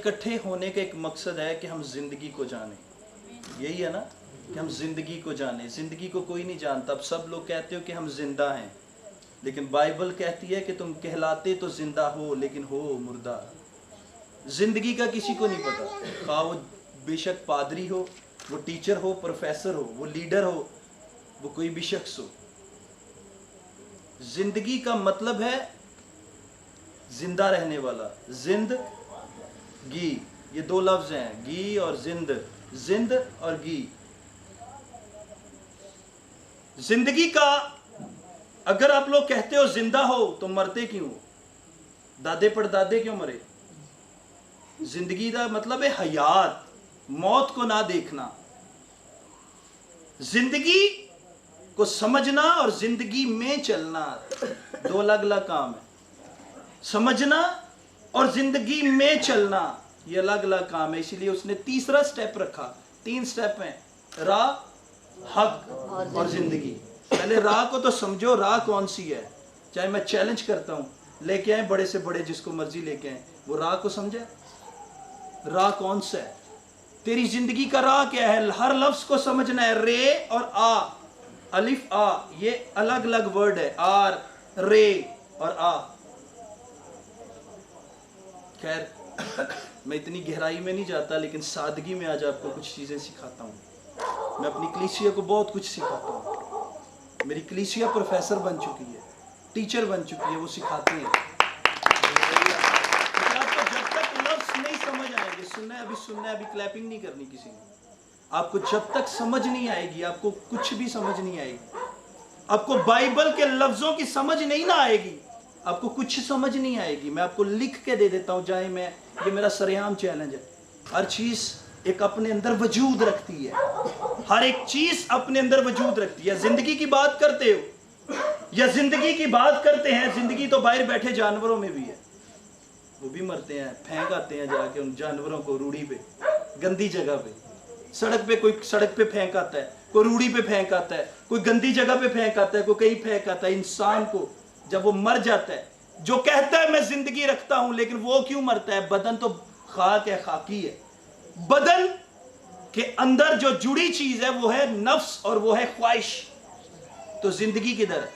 इकट्ठे होने का एक मकसद है कि हम जिंदगी को जानें, यही है ना, कि हम जिंदगी को जानें। जिंदगी को कोई नहीं जानता। अब सब लोग कहते हो कि हम जिंदा हैं, लेकिन बाइबल कहती है कि तुम कहलाते तो जिंदा हो लेकिन हो मुर्दा। जिंदगी का किसी को नहीं पता, खा वो बेशक पादरी हो, वो टीचर हो, प्रोफेसर हो, वो लीडर हो, वो कोई भी शख्स हो। जिंदगी का मतलब है जिंदा रहने वाला। जिंदगी, ये दो लफ्ज हैं, गी और जिंद, जिंद और गी। जिंदगी का अगर आप लोग कहते हो जिंदा हो तो मरते क्यों? दादे परदादे क्यों मरे? जिंदगी का मतलब है हयात, मौत को ना देखना। जिंदगी को समझना और जिंदगी में चलना दो अलग अलग काम है। समझना और जिंदगी में चलना ये अलग अलग काम है। इसीलिए उसने तीसरा स्टेप रखा। 3 स्टेप हैं, राह, हक और जिंदगी। पहले राह को तो समझो, राह कौन सी है। चाहे मैं चैलेंज करता हूं, लेके आए बड़े से बड़े जिसको मर्जी लेके आए, वो राह को समझे। राह कौन सा है? तेरी जिंदगी का राह क्या है? हर लफ्ज को समझना है। रे और आ, अलिफ आ, ये अलग अलग वर्ड है। आर, रे और आ। खैर मैं इतनी गहराई में नहीं जाता, लेकिन सादगी में आज आपको कुछ चीजें सिखाता हूं। मैं अपनी कलीसिया को बहुत कुछ सिखाता हूं। मेरी कलीसिया प्रोफेसर बन चुकी है, टीचर बन चुकी है, वो सिखाते हैं। आपको जब तक लफ्ज नहीं समझ आएंगे, सुनना है अभी क्लैपिंग नहीं करनी किसी ने। आपको जब तक समझ नहीं आएगी, आपको कुछ भी समझ नहीं आएगी। आपको बाइबल के लफ्जों की समझ नहीं ना आएगी, आपको कुछ समझ नहीं आएगी। मैं आपको लिख के दे देता हूं, चाहे मैं, ये मेरा सरेआम चैलेंज है। हर चीज एक अपने अंदर वजूद रखती है। हर एक चीज अपने अंदर वजूद रखती है। जिंदगी की बात करते हो या जिंदगी की बात करते हैं, जिंदगी तो बाहर बैठे जानवरों में भी है। वो भी मरते हैं, फेंक आते हैं जाके उन जानवरों को रूढ़ी पे, गंदी जगह पे। सड़क पे कोई सड़क पे फेंक आता है, कोई रूढ़ी पे फेंक आता है, कोई गंदी जगह पे फेंक आता है, कोई कहीं फेंक आता है। इंसान को जब वो मर जाता है, जो कहता है मैं जिंदगी रखता हूं, लेकिन वो क्यों मरता है? बदन तो खाक है, खाकी है। बदन के अंदर जो जुड़ी चीज है वो है नफ्स और वो है ख्वाहिश। तो जिंदगी किधर है?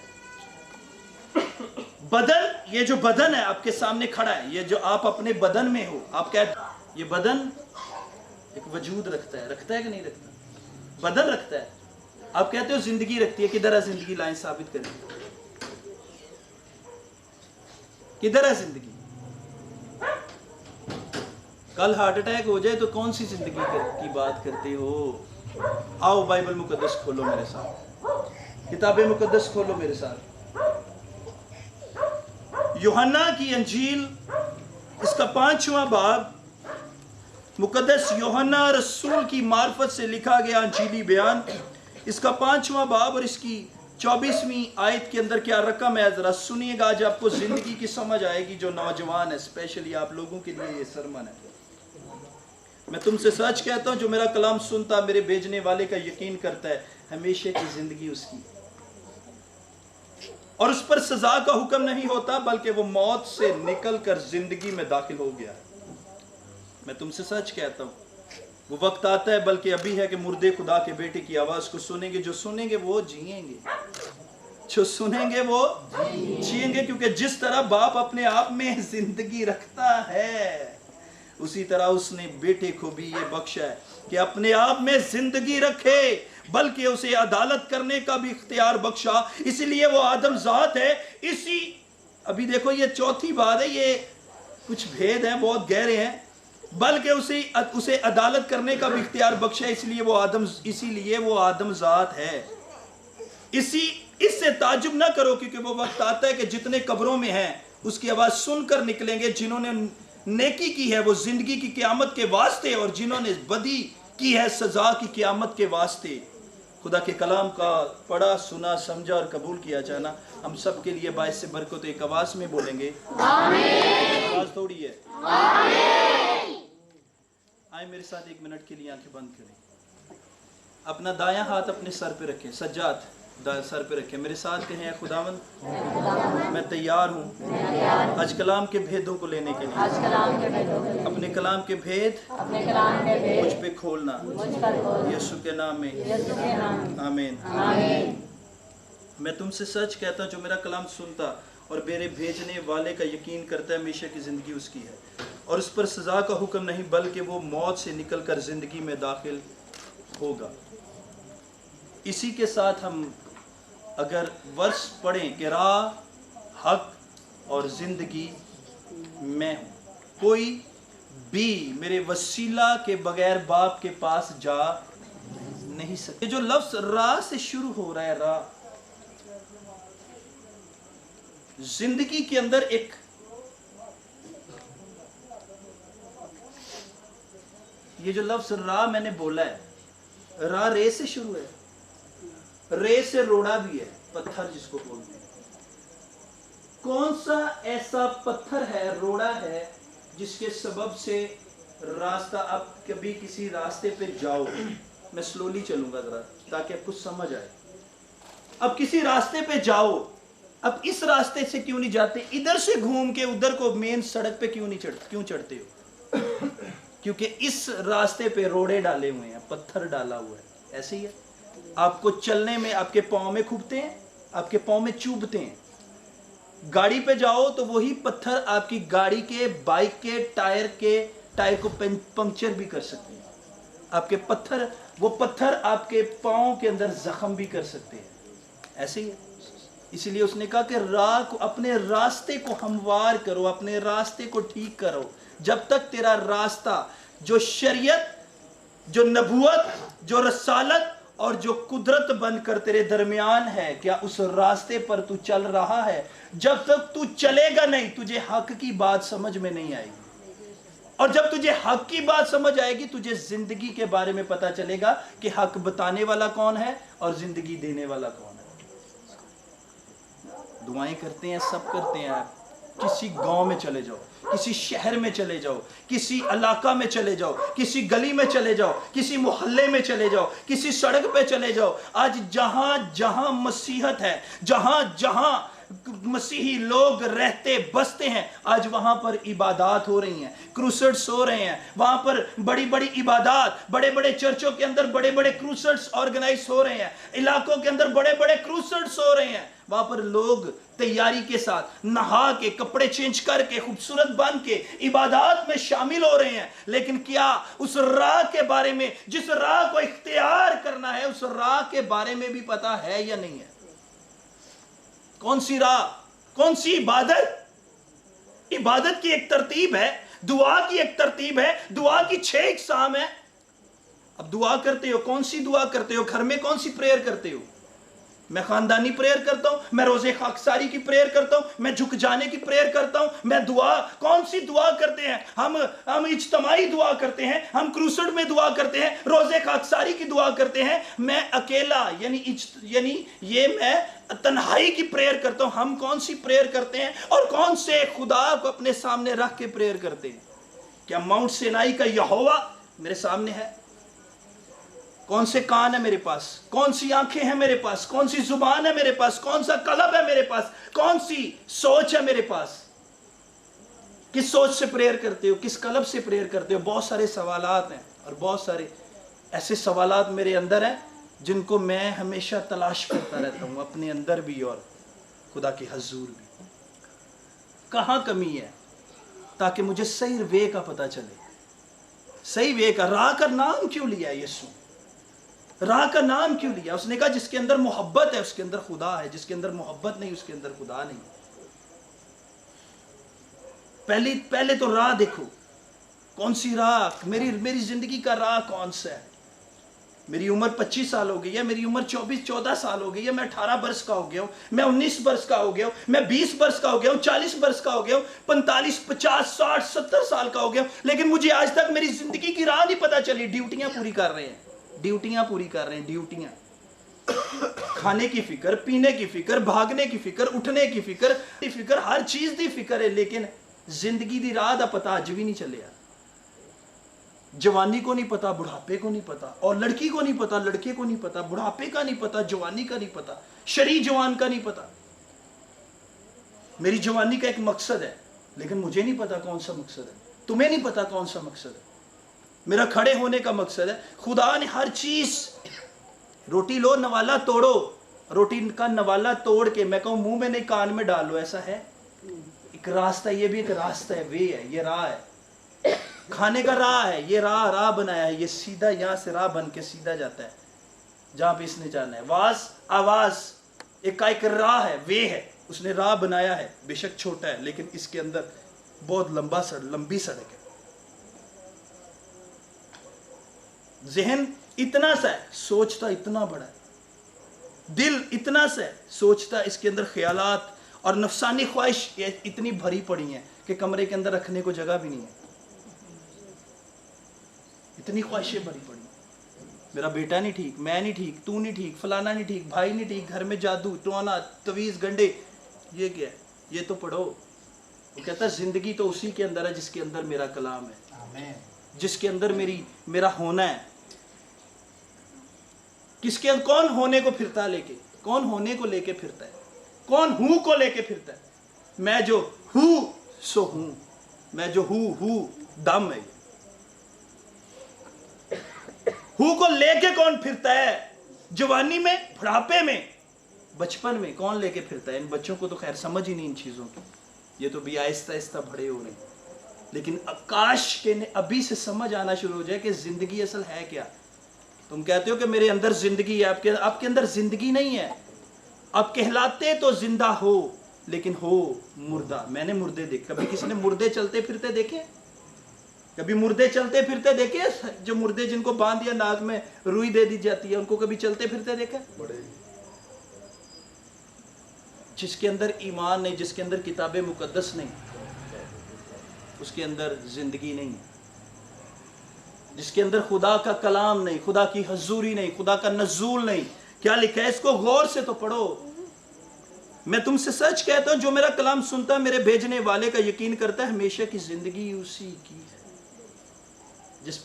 बदन, ये जो बदन है आपके सामने खड़ा है, ये जो आप अपने बदन में हो, आप कहते ये बदन एक वजूद रखता है कि नहीं रखता? बदन रखता है। आप कहते हो जिंदगी रखती है, किधर है जिंदगी? लाइन साबित करें, किधर है जिंदगी? कल हार्ट अटैक हो जाए तो कौन सी जिंदगी की बात करते हो? आओ बाइबल मुकद्दस खोलो मेरे साथ, किताबें मुकद्दस खोलो मेरे साथ। यूहन्ना की अंजील, इसका 5वां बाब, मुकद्दस यूहन्ना रसूल की मार्फत से लिखा गया अंजीली बयान, इसका 5वां बाब और इसकी 24वीं आयत के अंदर क्या रकम है, जरा सुनिएगा। आज आपको जिंदगी की समझ आएगी। जो नौजवान है, स्पेशली आप लोगों के लिए ये सरमन है। मैं तुमसे सच कहता हूं, जो मेरा कलाम सुनता, मेरे भेजने वाले का यकीन करता है, हमेशा की जिंदगी उसकी, और उस पर सजा का हुक्म नहीं होता, बल्कि वो मौत से निकलकर जिंदगी में दाखिल हो गया है। मैं तुमसे सच कहता हूं, वो वक्त आता है, बल्कि अभी है, कि मुर्दे खुदा के बेटे की आवाज को सुनेंगे। जो सुनेंगे वो जिएंगे, जो सुनेंगे वो जिएंगे। क्योंकि जिस तरह बाप अपने आप में जिंदगी रखता है, उसी तरह उसने बेटे को भी ये बख्शा है कि अपने आप में जिंदगी रखे, बल्कि उसे अदालत करने का भी इख्तियार बख्शा। इसलिए वो आदम जात है। इसी, अभी देखो ये 4थी बात है, ये कुछ भेद है, बहुत गहरे हैं। बल्कि उसे अदालत करने का भी इख्तियार बख्शा, इसीलिए वो आदम जात है। इससे ताजुब ना करो, क्योंकि वो वक्त आता है कि जितने कब्रों में हैं उसकी आवाज सुनकर निकलेंगे। जिन्होंने नेकी की है वो जिंदगी की क़यामत के वास्ते, और जिन्होंने बदी की है सजा की क़यामत के वास्ते। खुदा के कलाम का पढ़ा, सुना, समझा और कबूल किया जाना हम सब के लिए बाइस से बरकत। एक आवाज में बोलेंगे आमीन। आवाज थोड़ी है, आमीन। आए मेरे साथ 1 मिनट के लिए आंखें बंद करें, अपना दायां हाथ अपने सर पे रखें, सज्जाद سر پہ رکھے، میرے ساتھ کہیں اے خداوند میں تیار ہوں آج کلام کے بھیدوں کو لینے کے لیے، اپنے کلام کے بھید مجھ پہ کھولنا، یسوع کے نام میں، آمین۔ میں تم سے سچ کہتا ہوں جو میرا کلام سنتا اور میرے بھیجنے والے کا یقین کرتا ہے ہمیشہ کی زندگی اس کی ہے، اور اس پر سزا کا حکم نہیں بلکہ وہ موت سے نکل کر زندگی میں داخل ہوگا۔ اسی کے ساتھ ہم اگر ورس پڑھیں کہ راہ، حق اور زندگی میں ہوں، کوئی بھی میرے وسیلہ کے بغیر باپ کے پاس جا نہیں سکتے۔ جو لفظ راہ سے شروع ہو رہا ہے، راہ، زندگی کے اندر ایک یہ جو لفظ راہ میں نے بولا ہے، راہ رے سے شروع ہے، رے سے روڑا بھی ہے، پتھر جس کو بولتے ہیں۔ کون سا ایسا پتھر ہے، روڑا ہے، جس کے سبب سے راستہ، آپ کبھی کسی راستے پہ جاؤ، میں سلولی چلوں گا ذرا تاکہ آپ کو سمجھ آئے۔ اب کسی راستے پہ جاؤ، اب اس راستے سے کیوں نہیں جاتے، ادھر سے گھوم کے ادھر کو مین سڑک پہ کیوں چڑھتے ہو؟ کیونکہ اس راستے پہ روڑے ڈالے ہوئے ہیں، پتھر ڈالا ہوا ہے۔ ایسے ہی ہے، آپ کو چلنے میں آپ کے پاؤں میں کھوبتے ہیں، آپ کے پاؤں میں چوبتے ہیں۔ گاڑی پہ جاؤ تو وہی پتھر آپ کی گاڑی کے، بائک کے ٹائر کو پنکچر بھی کر سکتے ہیں۔ آپ کے پتھر، وہ پتھر آپ کے پاؤں کے اندر زخم بھی کر سکتے ہیں۔ ایسے ہی ہے، اسی لیے اس نے کہا کہ راہ کو، اپنے راستے کو ہموار کرو، اپنے راستے کو ٹھیک کرو۔ جب تک تیرا راستہ، جو شریعت، جو نبوت، جو رسالت اور جو قدرت بن کر تیرے درمیان ہے، کیا اس راستے پر تو چل رہا ہے؟ جب تک تو چلے گا نہیں، تجھے حق کی بات سمجھ میں نہیں آئے گی، اور جب تجھے حق کی بات سمجھ آئے گی، تجھے زندگی کے بارے میں پتا چلے گا کہ حق بتانے والا کون ہے اور زندگی دینے والا کون ہے۔ دعائیں کرتے ہیں، سب کرتے ہیں، آپ کسی گاؤں میں چلے جاؤ، کسی شہر میں چلے جاؤ، کسی علاقہ میں چلے جاؤ، کسی گلی میں چلے جاؤ، کسی محلے میں چلے جاؤ، کسی سڑک پہ چلے جاؤ، آج جہاں جہاں مسیحت ہے، جہاں جہاں مسیحی لوگ رہتے بستے ہیں، آج وہاں پر عبادات ہو رہی ہیں، کروسڈز ہو رہے ہیں، وہاں پر بڑی بڑی عبادات، بڑے بڑے چرچوں کے اندر بڑے بڑے کروسڈز آرگنائز ہو رہے ہیں، علاقوں کے اندر بڑے بڑے کروسڈز ہو رہے ہیں۔ وہاں پر لوگ تیاری کے ساتھ نہا کے، کپڑے چینج کر کے، خوبصورت بن کے عبادات میں شامل ہو رہے ہیں، لیکن کیا اس راہ کے بارے میں، جس راہ کو اختیار کرنا ہے، اس راہ کے بارے میں بھی پتا ہے یا نہیں ہے؟ کون سی راہ، کون سی عبادت؟ عبادت کی ایک ترتیب ہے، دعا کی ایک ترتیب ہے، دعا کی 6 اقسام ہے۔ اب دعا کرتے ہو، کون سی دعا کرتے ہو؟ گھر میں کون سی پریئر کرتے ہو؟ میں خاندانی پریئر کرتا ہوں، میں روزے خاکساری کی پریئر کرتا ہوں، میں جھک جانے کی پریئر کرتا ہوں، میں دعا، کون سی دعا کرتے ہیں؟ ہم اجتماعی دعا کرتے ہیں، ہم کروسڈ میں دعا کرتے ہیں، روزے خاکساری کی دعا کرتے ہیں، میں اکیلا یعنی یہ میں تنہائی کی پریئر کرتا ہوں۔ ہم کون سی پریئر کرتے ہیں اور کون سے خدا کو اپنے سامنے رکھ کے پریئر کرتے ہیں؟ کیا ماؤنٹ سینائی کا یہوہ میرے سامنے ہے؟ کون سے کان ہے میرے پاس؟ کون سی آنکھیں ہیں میرے پاس؟ کون سی زبان ہے میرے پاس؟ کون سا قلب ہے میرے پاس؟ کون سی سوچ ہے میرے پاس؟ کس سوچ سے پریئر کرتے ہو؟ کس قلب سے پریئر کرتے ہو؟ بہت سارے سوالات ہیں، اور بہت سارے ایسے سوالات میرے اندر ہیں جن کو میں ہمیشہ تلاش کرتا رہتا ہوں، اپنے اندر بھی اور خدا کے حضور بھی۔ کہاں کمی ہے تاکہ مجھے صحیح وے کا پتہ چلے، صحیح وے کا۔ راہ کا نام کیوں لیا یسوع؟ راہ کا نام کیوں لیا؟ اس نے کہا جس کے اندر محبت ہے اس کے اندر خدا ہے، جس کے اندر محبت نہیں اس کے اندر خدا نہیں۔ پہلے تو راہ دیکھو، کون سی راہ؟ میری زندگی کا راہ کون سا ہے؟ میری عمر 25 سال ہو گئی ہے، میری عمر 14 سال ہو گئی ہے، میں 18 برس کا ہو گیا ہوں، میں 19 برس کا ہو گیا ہوں، میں 20 برس کا ہو گیا ہوں، 40 برس کا ہو گیا ہوں، 45 50 60 70 سال کا ہو گیا ہوں، لیکن مجھے آج تک میری زندگی کی راہ نہیں پتا چلی۔ ڈیوٹیاں پوری کر رہے ہیں، ڈیوٹیاں پوری کر رہے ہیں، ڈیوٹیاں، کھانے کی فکر، پینے کی فکر، بھاگنے کی فکر، اٹھنے کی فکر، ہر چیز دی فکر ہے، لیکن زندگی دی راہ دا پتہ اج بھی نہیں چلیا۔ जवानी को नहीं पता, बुढ़ापे को नहीं पता, और लड़की को नहीं पता, लड़के को नहीं पता, बुढ़ापे का नहीं पता, जवानी का नहीं पता, शरीर जवान का नहीं पता। मेरी जवानी का एक मकसद है, लेकिन मुझे नहीं पता कौन सा मकसद है, तुम्हें नहीं पता कौन सा मकसद है। मेरा खड़े होने का मकसद है, खुदा ने हर चीज, रोटी लो नवाला तोड़ो, रोटी का नवाला तोड़ के मैं कहूं मुंह में नहीं कान में डालो, ऐसा है? एक रास्ता, ये भी एक रास्ता है, वे है, ये राह है, खाने का राह है, ये राह बनाया है, ये सीधा यहां से राह बन के सीधा जाता है जहां पे इसने जाना है। वास आवाज एक राह है, वे है, उसने राह बनाया है, बेशक छोटा है लेकिन इसके अंदर बहुत लंबी सड़क है। ज़हन इतना सा है, सोचता इतना बड़ा है, दिल इतना सा है, सोचता इसके अंदर ख्यालात और नफसानी ख्वाहिश इतनी भरी पड़ी हैं कि कमरे के अंदर रखने को जगह भी नहीं है, इतनी ख्वाहिशें भरी पड़ी। मेरा बेटा नहीं ठीक, मैं नहीं ठीक, तू नहीं ठीक, फलाना नहीं ठीक, भाई नहीं ठीक, घर में जादू टोना तवीज़ गंडे, ये क्या है? ये तो पढ़ो। वो कहता है जिंदगी तो उसी के अंदर है जिसके अंदर मेरा कलाम है, जिसके अंदर मेरा होना है। किसके अंदर? कौन होने को फिरता लेके, कौन होने को लेके फिरता है, कौन हूं को लेके फिरता है? मैं जो हूं सो हूं, मैं जो हूं दम है। हूं को लेके कौन फिरता है? जवानी में, बुढ़ापे में, बचपन में कौन लेके फिरता है? इन बच्चों को तो खैर समझ ही नहीं इन चीजों की, ये तो भी आहिस्ता आहिस्ता बड़े हो रहे हैं। लेकिन काश के अभी से समझ आना शुरू हो जाए कि जिंदगी असल है क्या। तुम कहते हो कि मेरे अंदर जिंदगी है, आपके अंदर जिंदगी नहीं है। आप कहलाते तो जिंदा हो लेकिन हो मुर्दा। मैंने मुर्दे देखे, कभी किसी ने मुर्दे चलते फिरते देखे? कभी मुर्दे चलते फिरते देखे? जो मुर्दे जिनको बांध दिया नाक में रुई दे दी जाती है, उनको कभी चलते फिरते देखे? जिसके अंदर ईमान नहीं, जिसके अंदर किताब मुकद्दस नहीं, उसके अंदर जिंदगी नहीं है। जिसके अंदर खुदा का कलाम नहीं, खुदा की हजूरी नहीं, खुदा का नज़ूल नहीं। क्या लिखा है? इसको गौर से तो पढ़ो। मैं तुमसे सच कहता हूं, जो मेरा कलाम सुनता है, मेरे भेजने वाले का यकीन करता है, हमेशा की जिंदगी उसी की है। जिस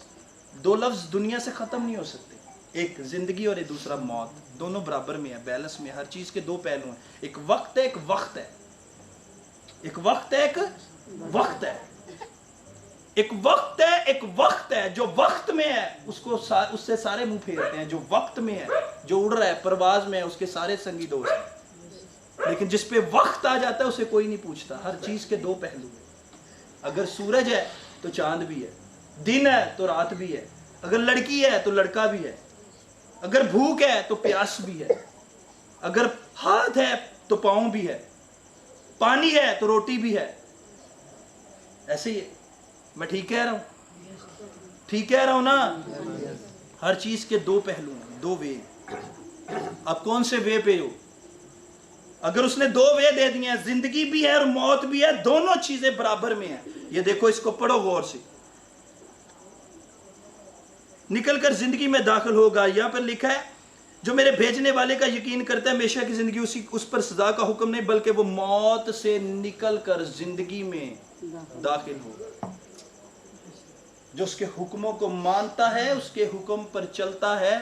दो लफ्ज दुनिया से खत्म नहीं हो सकते, एक जिंदगी और एक दूसरा मौत, दोनों बराबर में है, बैलेंस में। हर चीज के दो पहलू हैं, एक वक्त है, एक वक्त है, एक वक्त है, एक वक्त है, एक वक्त है, एक वक्त है। जो वक्त में है उससे सारे मुंह फेरते हैं। जो वक्त में है, जो उड़ रहा है, परवाज में है, उसके सारे संगी दोस्त हैं। लेकिन जिस पे वक्त आ जाता है उसे कोई नहीं पूछता। हर चीज के दो पहलू हैं। अगर सूरज है तो चांद भी है, दिन है तो रात भी है, अगर लड़की है तो लड़का भी है, अगर भूख है तो प्यास भी है, अगर हाथ है तो पांव भी है, पानी है तो रोटी भी है। ऐसे ही है। मैं ठीक कह रहा हूं? ठीक कह रहा हूं ना? हर चीज के दो पहलू हैं, दो वे। अब कौन से वे पे हो? अगर उसने दो वे दे दिए हैं, जिंदगी भी है और मौत भी है, दोनों चीजें बराबर में है। ये देखो, इसको पढ़ो गौर से। निकल कर जिंदगी में दाखिल होगा। यहां पर लिखा है, जो मेरे भेजने वाले का यकीन करता है, हमेशा की जिंदगी उस पर सजा का हुक्म नहीं, बल्कि वो मौत से निकल कर जिंदगी में दाखिल होगा। जो उसके हुक्मों को मानता है, उसके हुक्म पर चलता है,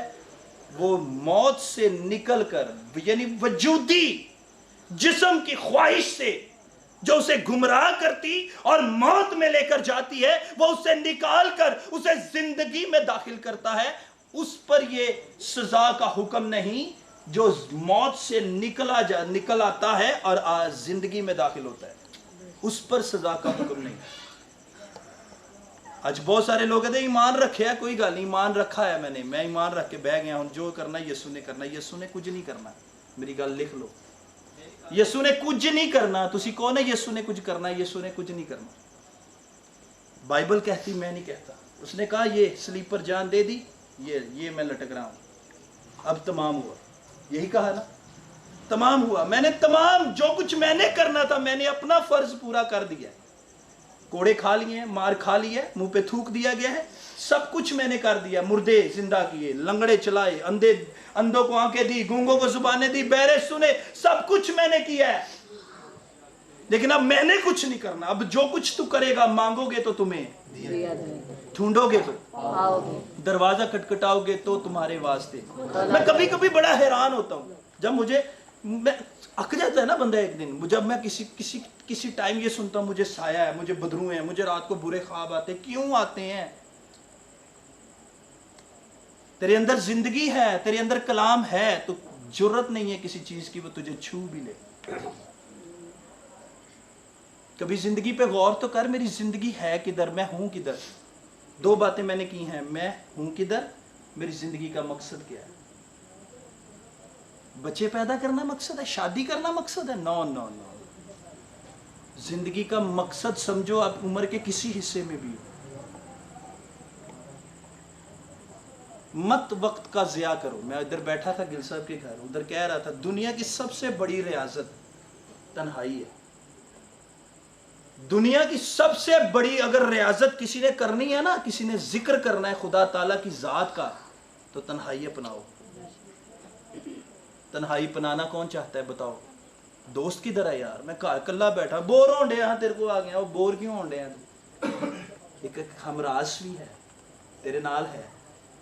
वो मौत से निकल कर, यानी वजूदी जिस्म की ख्वाहिश से जो उसे गुमराह करती और मौत में लेकर जाती है, वो उसे निकाल कर उसे जिंदगी में दाखिल करता है। उस पर ये सजा का हुक्म नहीं जो मौत से निकल आता है और जिंदगी में दाखिल होता है, उस पर सजा का हुक्म नहीं। आज बहुत सारे लोग कहते हैं ईमान रखे है, कोई गल नहीं, ईमान रखा है मैंने, मैं ईमान रख के बह गया हूं, जो करना यीशु ने करना। यीशु ने कुछ नहीं करना, मेरी गल लिख लो, यीशु ने कुछ नहीं करना। तुसी कौन है यीशु ने कुछ करना? यीशु ने कुछ नहीं करना। बाइबल कहती, मैं नहीं कहता। उसने कहा ये स्लीपर जान दे दी, ये मैं लटक रहा हूं, अब तमाम हुआ। यही कहा ना, तमाम हुआ। मैंने तमाम जो कुछ मैंने करना था, मैंने अपना फर्ज पूरा कर दिया। कोड़े खा लिए, मार खा लिए, मुंह पे थूक दिया गया है, सब कुछ मैंने कर दिया। मुर्दे जिंदा किए, लंगड़े चलाए, अंधों को आंखें दी, गूंगों को जुबानें दी, बहरे सुने, सब कुछ मैंने किया है। लेकिन अब मैंने कुछ नहीं करना, अब जो कुछ तू करेगा, मांगोगे तो तुम्हें, ढूंढोगे तो आओगे, दरवाजा खटखटाओगे तो तुम्हारे वास्ते। मैं कभी कभी बड़ा हैरान होता हूँ जब मैं अक जाता है ना बंदा एक दिन, जब मैं किसी टाइम ये सुनता हूँ मुझे साया है, मुझे बदरू है, मुझे रात को बुरे ख्वाब आते हैं। क्यों आते हैं? तेरे अंदर जिंदगी है, तेरे अंदर कलाम है, तो जरूरत नहीं है किसी चीज की वो तुझे छू भी ले। कभी जिंदगी पे गौर तो कर, मेरी जिंदगी है किधर, मैं हूं किधर। दो बातें मैंने की हैं, मैं हूं किधर, मेरी जिंदगी का मकसद क्या है। बच्चे पैदा करना मकसद है, शादी करना मकसद है? No no no. जिंदगी का मकसद समझो आप उम्र के किसी हिस्से में भी हो, मत वक्त का ज़िया करो। मैं इधर बैठा था गिल साहब के घर, उधर कह रहा था दुनिया की सबसे बड़ी रियाजत तन्हाई है। दुनिया की सबसे बड़ी अगर रियाजत किसी ने करनी है ना, किसी ने जिक्र करना है खुदा ताला की जात का, तो तन्हाई अपनाओ। तन्हाई अपनाना कौन चाहता है बताओ? दोस्त किधर है यार, मैं घर कल्ला बैठा बोर होंडे हाँ, तेरे को आ गया वो बोर क्यों होंडे हैं तू? एक हमरास भी है तेरे नाल है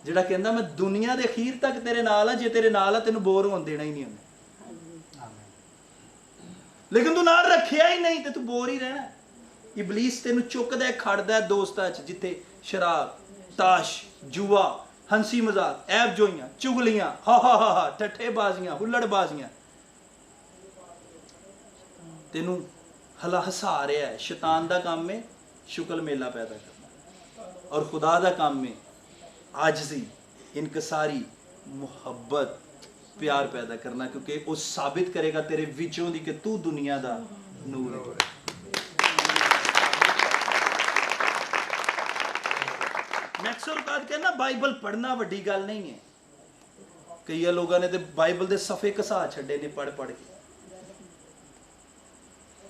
ਜਿਹੜਾ ਕਹਿੰਦਾ मैं दुनिया के अखीर तक तेरे नाल है, जे तेरे नाल है तेन बोर होने देना ही नहीं उन्हें। लेकिन तू नाल रखिया ही नहीं तो तू बोर ही रहना। इबलीस तेन चुकदा खड़दा दोस्तां च, जिथे शराब, ताश, जुआ, हंसी मजाक, ऐब जोइयां, चुगलियां, हा ठट्ठेबाजियां, हुल्लड़बाजियां, तेनू हसा रहा है। शैतान दा काम में शुक्ल मेला पैदा करना, और खुदा दा काम में आजजी, इनकसारी, मुहब्बत, प्यार पैदा करना, क्योंकि वो साबित करेगा तेरे विचों दी कि तू दुनिया दा नूर है। मैं अक्सर औकात कहना बाइबल पढ़ना वड्डी गल नहीं है। कई लोगों ने तो बाइबल दे सफ़े घसा छड्डे ने पढ़ पढ़ के,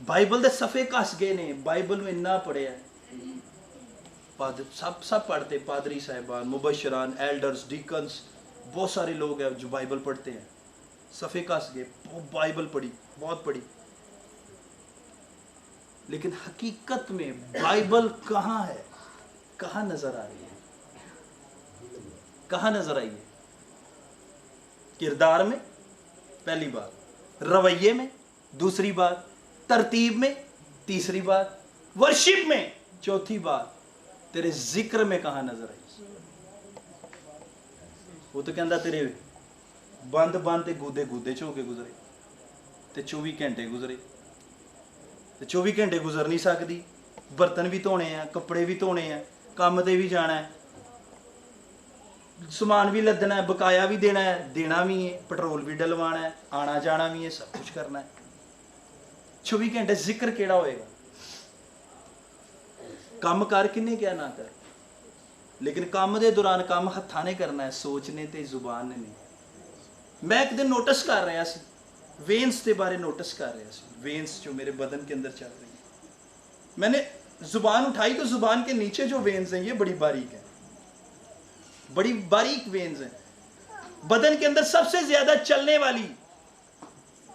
बाइबल दे सफ़े घस गए ने। बाइबल में इन्ना पढ़िया, सब पढ़ते, पादरी साहिबान, मुबशरान, एल्डर्स, डीकन्स, बहुत सारे लोग हैं जो बाइबल पढ़ते हैं। सफ़े घस गए, बाइबल पढ़ी, बहुत पढ़ी, लेकिन हकीकत में बाइबल कहाँ है, कहाँ नजर आ रही है, कहाँ नजर आई है? किरदार में पहली बात, रवैये में दूसरी बात, तरतीब में तीसरी बात, वर्शिप में चौथी बात, तेरे जिक्र में कहाँ नजर आई? वो तो कहता तेरे बंद बंद ते गुदे गुदे च होके गुजरे, ते 24 घंटे गुजरे, ते 24 घंटे गुजर नहीं सकती। बर्तन भी धोने हैं, कपड़े भी धोने हैं, काम ते भी जाना है, समान भी लदना है, बकाया भी देना है, देना भी है, पेट्रोल भी डलवाना है, आना जाना भी है, सब कुछ करना है। 24 घंटे जिक्र केड़ा होएगा? काम कर किन्ने क्या ना कर, लेकिन काम दे दौरान काम हत्थां ने करना है, सोचने ते जुबान ने नहीं। मैं एक दिन नोटिस कर रहा सी, वेन्स के बारे नोटिस कर रहा सी, वेन्स जो मेरे बदन के अंदर चल रही है। मैंने जुबान उठाई तो जुबान के नीचे जो वेन्स हैं ये बड़ी बारीक है, बड़ी बारीक वेन्स हैं। बदन के अंदर सबसे ज्यादा चलने वाली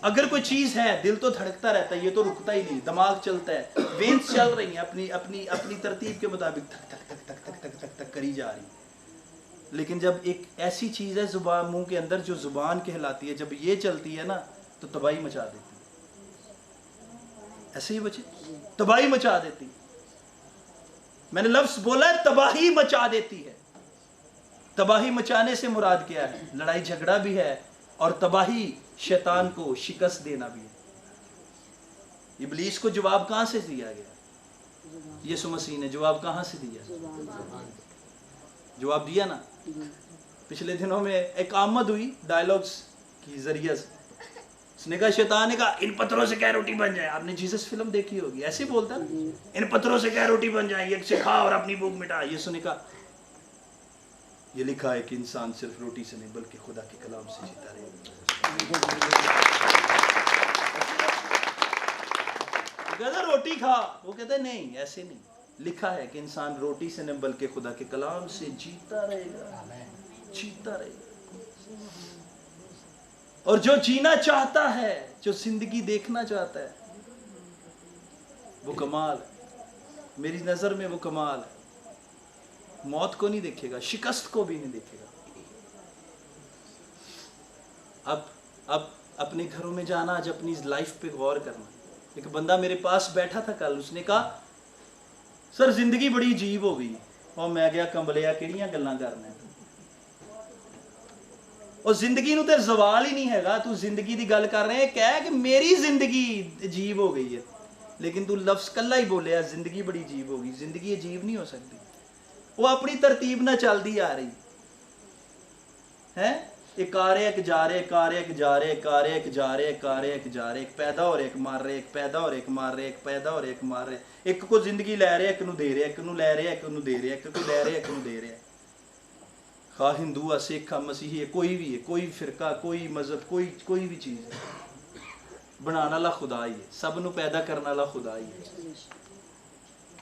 अगर कोई चीज है, दिल तो धड़कता रहता है, ये तो रुकता ही नहीं, दिमाग चलता है, वेन्स चल रही हैं अपनी अपनी अपनी तरतीब के मुताबिक, थक थक थक थक थक थक थक थक करी जा रही है। लेकिन जब एक ऐसी चीज है जुबान, मुंह के अंदर जो जुबान कहलाती है, जब ये चलती है ना तो तबाही मचा देती है। ऐसे ही बच्चे, तबाही मचा देती है। मैंने लफ्ज बोला है, तबाही मचा देती है। तबाही मचाने से मुराद क्या है? लड़ाई झगड़ा भी है, और तबाही शैतान को शिकस्त देना भी है। इबलीस को जवाब कहां से दिया गया? यीशु मसीह ने जवाब कहां से दिया? जवाब दिया ना। पिछले दिनों में एक आमद हुई डायलॉग्स की जरिए से, उसने कहा, शैतान ने कहा इन पत्थरों से क्या रोटी बन जाए। आपने जीसस फिल्म देखी होगी, ऐसे बोलता ना, इन पत्थरों से क्या रोटी बन जाए, ये सिखा और अपनी भूख मिटा। यीशु ने कहा, ये लिखा है कि इंसान सिर्फ रोटी से नहीं बल्कि खुदा के कलाम से जीता रहे। कहता रोटी खा, वो कहता नहीं, ऐसे नहीं, लिखा है कि इंसान रोटी से नहीं बल्कि खुदा के कलाम से जीता रहेगा, जीता रहेगा। और जो जीना चाहता है, जो जिंदगी देखना चाहता है, वो कमाल है। मेरी नज़र में वो कमाल है। मौत को नहीं देखेगा, शिकस्त को भी नहीं देखेगा। अब अपने घरों में जाना, आज अपनी लाइफ पे गौर करना। एक बंदा मेरे पास बैठा था कल, उसने कहा सर जिंदगी बड़ी अजीब हो गई। और मैं गया कंबलिया किहड़ियां गल्लां करना, और जिंदगी नूं ते जवाल ही नहीं हैगा। तू जिंदगी दी गल कर रहे कह कि मेरी जिंदगी अजीब हो गई है, लेकिन तू लफ्ज कला ही बोलिया जिंदगी बड़ी अजीब हो गई। जिंदगी अजीब नहीं हो सकती, वो अपनी तरतीब ना चलती आ रही है। एक आ रहे, एक जा रहे, एक आ रहे, एक जा रहे, एक आ रहे, एक जा रहे, एक आ रहे, एक जा रहे, एक पैदा हो रहे, एक मार रहे, एक पैदा हो रहे, एक मार रहे, एक पैदा हो रहे, एक मार रहे। एक को जिंदगी लै रहे, एक नूं दे रहे, एक नूं लै रहे, एक नूं दे रहे, एक को लै रहे, एक नूं दे रहे। खा हिंदू आ, सिख आ, मसीही है, कोई भी है, कोई फिरका, कोई मजहब, कोई भी चीज़ है, बनाने वाला खुदा ही है। सब नूं पैदा करने वाला खुदा ही है।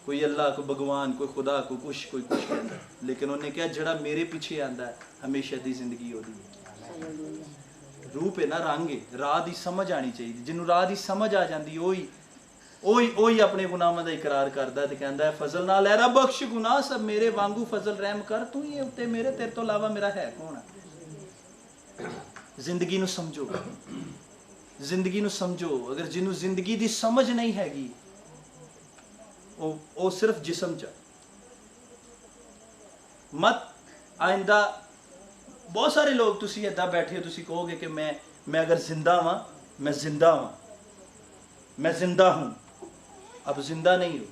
कोई अल्लाह, कोई भगवान, कोई खुदा, कोई कुछ कहता, लेकिन उन्हें कहा जड़ा मेरे पीछे आंदा है हमेशा दी जिंदगी होती है। रूप है ना, रंग है, राह दी समझ आनी चाहिए। जिन्हों राह दी समझ आ जाती ओही अपने गुनाहों का इकरार करता है, कहता है फजल ना लै रब बख्श गुनाह सब मेरे वांगू फजल रहम कर, तू ही उत्ते मेरे, तेरे तो इलावा मेरा है कौन है। जिंदगी नूं समझो, जिंदगी नूं समझो। अगर जिन्हों जिंदगी दी समझ नहीं हैगी वो सिर्फ जिस्म च। मत आइंदा बहुत सारे लोग तुसी इदा बैठे हो, तुसी कहोगे कि मैं अगर जिंदा हाँ, मैं जिंदा हाँ, मैं जिंदा हूं। अब जिंदा नहीं हो।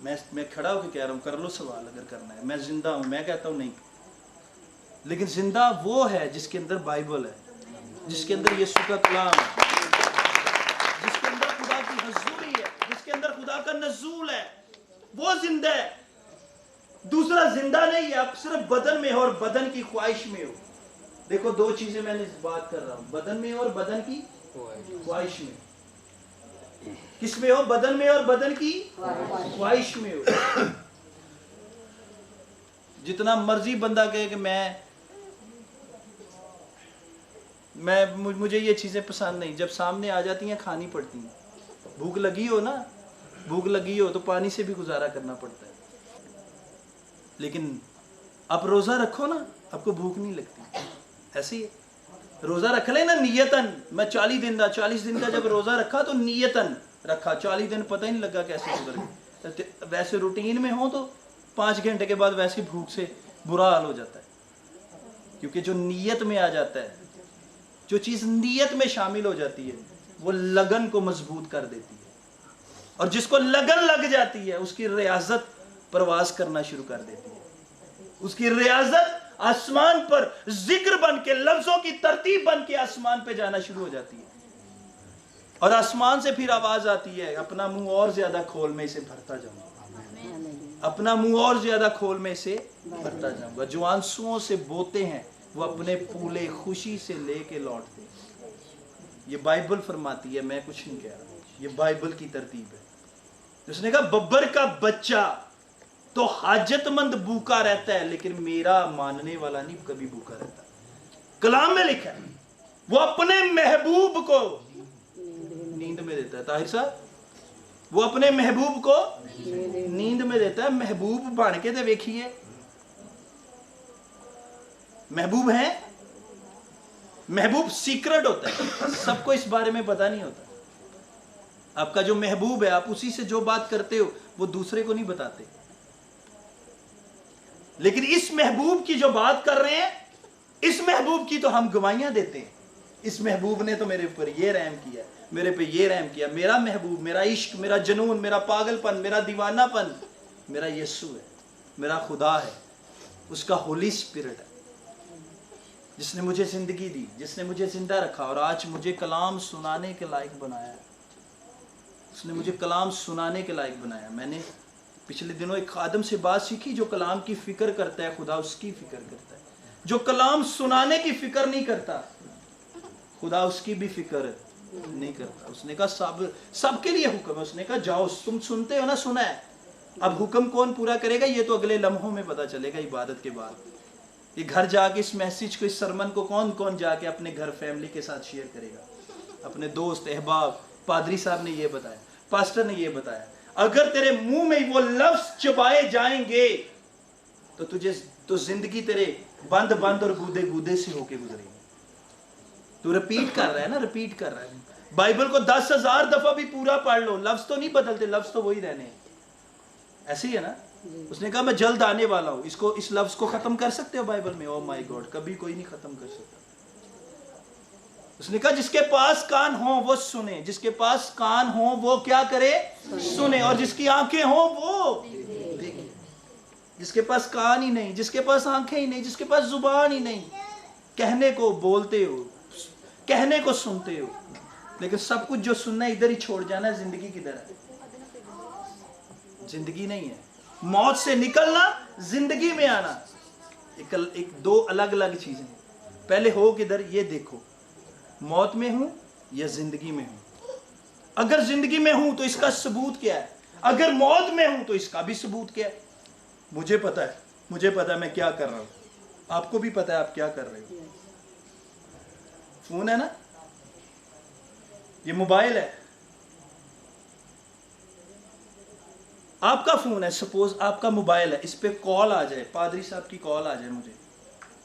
मैं खड़ा होकर कह रहा हूं, कर लो सवाल अगर करना है। मैं जिंदा हूं, मैं कहता हूं नहीं। लेकिन जिंदा वो है जिसके अंदर बाइबल है, जिसके अंदर यीशु का कलाम है, जिसके अंदर खुदा की हजूरी है, जिसके अंदर खुदा का नज़ूल है, वो जिंदा है। दूसरा जिंदा नहीं है। आप सिर्फ बदन में हो और बदन की ख्वाहिश में हो। देखो दो चीजें मैंने इस बात कर रहा हूं, बदन में हो और बदन की ख्वाहिश में। किस में हो? बदन में और बदन की ख्वाहिश में हो। जितना मर्जी बंदा कहे कि मुझे ये चीजें पसंद नहीं, जब सामने आ जाती हैं खानी पड़ती हैं। भूख लगी हो ना, भूख लगी हो तो पानी से भी गुजारा करना पड़ता है। लेकिन आप रोजा रखो ना, आपको भूख नहीं लगती। ऐसे ही रोजा रख ले ना नियतन। मैं 40 दिन का जब रोजा रखा तो नियतन रखा, 40 दिन पता ही नहीं लगा कैसे गुजर गए। वैसे रूटीन में हो तो 5 घंटे के बाद वैसे भूख से बुरा हाल हो जाता है। क्योंकि जो नीयत में आ जाता है, जो चीज़ नीयत में शामिल हो जाती है, वो लगन को मजबूत कर देती है। और जिसको लगन लग जाती है उसकी रियाजत प्रवास करना शुरू कर देती है। उसकी रियाजत आसमान पर जिक्र बन के, लफ्जों की तरतीब बन के आसमान पे जाना शुरू हो जाती है। और आसमान से फिर आवाज आती है, अपना मुंह और ज्यादा खोल में इसे भरता जाऊंगा, अपना मुंह और ज्यादा खोल में इसे भरता जाऊंगा। जो आंसुओं से बोते हैं वो अपने फूले खुशी से लेके लौटते हैं। ये बाइबल फरमाती है, मैं कुछ नहीं कह रहा, ये बाइबल की तरतीब है। उसने कहा बब्बर का बच्चा तो हाजतमंद भूखा रहता है, लेकिन मेरा मानने वाला नहीं कभी भूखा रहता। कलाम में लिखा है वो अपने महबूब को नींद में देता है। ताहिर साहब, वो अपने महबूब को नींद में देता है। महबूब बन के तो देखिए, महबूब है, महबूब सीक्रेट होता है, सबको इस बारे में पता नहीं होता। आपका जो महबूब है, आप उसी से जो बात करते हो वो दूसरे को नहीं बताते। लेकिन इस महबूब की जो बात कर रहे हैं, इस महबूब की तो हम गवाहियां देते हैं। इस महबूब ने तो मेरे ऊपर ये रहम किया, मेरे पे ये रहम किया। मेरा महबूब, मेरा इश्क, मेरा जुनून, मेरा पागलपन, मेरा दीवानापन, मेरा यीशु है, मेरा खुदा है, उसका होली स्पिरिट है, जिसने मुझे जिंदगी दी, जिसने मुझे जिंदा रखा और आज मुझे कलाम सुनाने के लायक बनाया है। उसने मुझे कलाम सुनाने के लायक बनाया। मैंने पिछले दिनों एक खादम से बात सीखी, जो कलाम की फिक्र करता है खुदा उसकी फिक्र करता है। जो कलाम सुनाने की फिक्र नहीं करता, खुदा उसकी भी फिक्र नहीं करता। उसने कहा सबके लिए हुक्म है। उसने कहा जाओ, तुम सुनते हो ना, सुना है, अब हुक्म कौन पूरा करेगा ये तो अगले लम्हों में पता चलेगा, इबादत के बाद। ये घर जाके इस मैसेज को, इस सरमन को कौन कौन जाके अपने घर फैमिली के साथ शेयर करेगा, अपने दोस्त अहबाब پادری صاحب نے یہ بتایا, پاسٹر نے یہ بتایا, اگر تیرے منہ میں وہ لفظ چبائے جائیں گے تو زندگی تیرے بند اور گودے سے ہو کے گزرے گی. تو رپیٹ کر رہا ہے نا, رپیٹ کر رہا ہے. بائبل کو 10,000 دفعہ بھی پورا پڑھ لو, لفظ تو نہیں بدلتے, لفظ تو وہی رہنے ہیں. ایسے ہی ہے نا. اس نے کہا میں جلد آنے والا ہوں. اس لفظ کو ختم کر سکتے ہو بائبل میں؟ او مائی گاڈ, کبھی کوئی نہیں ختم کر سکتا. اس نے کہا جس کے پاس کان ہوں وہ سنے, جس کے پاس کان ہوں وہ کیا کرے؟ سنے. اور جس کی آنکھیں ہوں وہ دیکھے. جس کے پاس کان ہی نہیں, جس کے پاس آنکھیں ہی نہیں, جس کے پاس زبان ہی نہیں, کہنے کو بولتے ہو, کہنے کو سنتے ہو, لیکن سب کچھ جو سننا ہے ادھر ہی چھوڑ جانا ہے. زندگی کدھر ہے؟ زندگی نہیں ہے. موت سے نکلنا, زندگی میں آنا, ایک دو الگ الگ چیزیں. پہلے ہو کدھر یہ دیکھو, موت میں ہوں یا زندگی میں ہوں. اگر زندگی میں ہوں تو اس کا ثبوت کیا ہے؟ اگر موت میں ہوں تو اس کا بھی ثبوت کیا ہے؟ مجھے پتا ہے میں کیا کر رہا ہوں, آپ کو بھی پتا ہے آپ کیا کر رہے ہو. فون ہے نا, یہ موبائل ہے, آپ کا فون ہے, سپوز آپ کا موبائل ہے, اس پہ کال آ جائے, پادری صاحب کی کال آ جائے مجھے,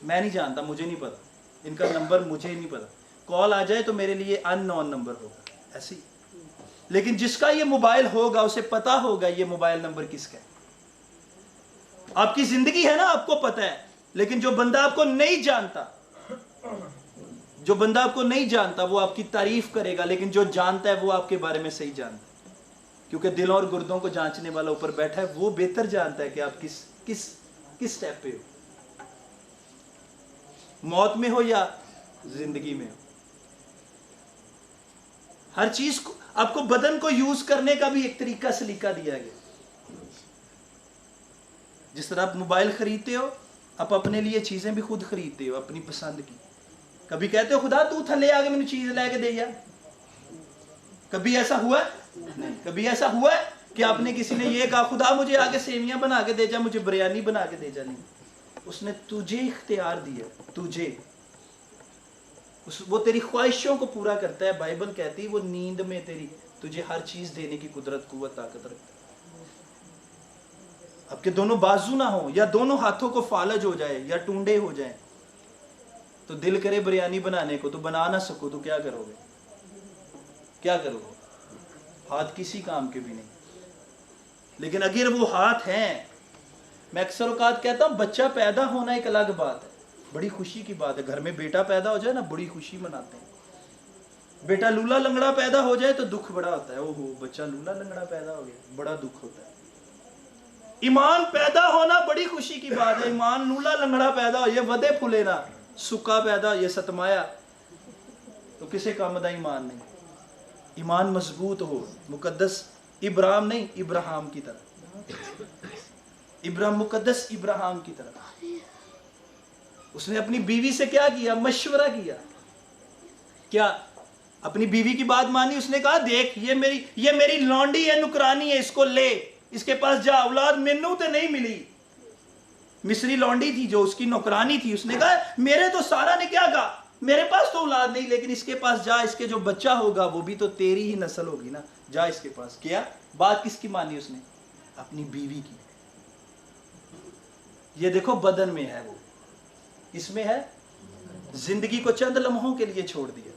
میں نہیں جانتا, مجھے نہیں پتا, ان کا نمبر مجھے نہیں پتا, کال آ جائے تو میرے لیے ان نون نمبر ہوگا, ایسی. لیکن جس کا یہ موبائل ہوگا اسے پتا ہوگا یہ موبائل نمبر کس کا ہے. آپ کی زندگی ہے نا, آپ کو پتا ہے. لیکن جو بندہ آپ کو نہیں جانتا وہ آپ کی تعریف کرے گا, لیکن جو جانتا ہے وہ آپ کے بارے میں صحیح جانتا ہے. کیونکہ دل اور گردوں کو جانچنے والا اوپر بیٹھا ہے, وہ بہتر جانتا ہے کہ آپ کس سٹیپ پہ ہو, موت میں ہو یا زندگی میں ہو. ہر چیز کو آپ کو, بدن کو یوز کرنے کا بھی ایک طریقہ سلیقہ دیا گیا. جس طرح آپ موبائل خریدتے ہو, آپ اپنے لیے چیزیں بھی خود خریدتے ہو اپنی پسند کی. کبھی کہتے ہو خدا تو تھلے آگے مجھے چیز لے کے دے جا. کبھی ایسا ہوا ہے؟ نہیں. کبھی ایسا ہوا ہے کہ آپ نے کسی نے یہ کہا خدا مجھے آگے سیویاں بنا کے دے جا, مجھے بریانی بنا کے دے جا؟ نہیں. اس نے تجھے اختیار دیا, تجھے. وہ تیری خواہشوں کو پورا کرتا ہے. بائبل کہتی ہے وہ نیند میں تجھے ہر چیز دینے کی قدرت, قوت, طاقت رکھتا ہے. اب کے دونوں بازو نہ ہوں, یا دونوں ہاتھوں کو فالج ہو جائے, یا ٹونڈے ہو جائیں, تو دل کرے بریانی بنانے کو, تو بنا نہ سکو تو کیا کرو گے؟ کیا کرو گے؟ ہاتھ کسی کام کے بھی نہیں. لیکن اگر وہ ہاتھ ہیں, میں اکثر اوقات کہتا ہوں بچہ پیدا ہونا ایک الگ بات ہے, بڑی خوشی کی بات ہے. گھر میں بیٹا پیدا ہو جائے نا, بڑی خوشی مناتے ہیں. بیٹا لولا لنگڑا پیدا ہو جائے تو دکھ بڑا ہوتا ہے. اوہو بچہ لولا لنگڑا پیدا ہو گیا, بڑا دکھ ہوتا ہے. ایمان پیدا ہونا بڑی خوشی کی بات ہے. ایمان لولا لنگڑا پیدا ہو, یہ ودے پھولے نا, سکا پیدا, یہ ستمایا, تو کسے کام دا ایمان نہیں. ایمان مضبوط ہو, مقدس ابراہیم نہیں, ابراہیم کی طرح. ابراہیم مقدس ابراہیم کی طرح. اس نے اپنی بیوی سے کیا کیا؟ مشورہ کیا. کیا اپنی بیوی کی بات مانی؟ اس نے کہا دیکھ یہ میری لونڈی ہے, نکرانی ہے, اس کو لے, اس کے پاس جا, اولاد مینوں تے نہیں ملی. مصری لونڈی تھی جو اس کی نوکرانی تھی. اس نے کہا میرے تو سارا نے کیا کہا, میرے پاس تو اولاد نہیں, لیکن اس کے پاس جا, اس کے جو بچہ ہوگا وہ بھی تو تیری ہی نسل ہوگی نا, جا اس کے پاس. کیا بات کس کی مانی اس نے؟ اپنی بیوی کی. یہ دیکھو بدن میں ہے, وہ اس میں ہے. زندگی کو چند لمحوں کے لیے چھوڑ دیا.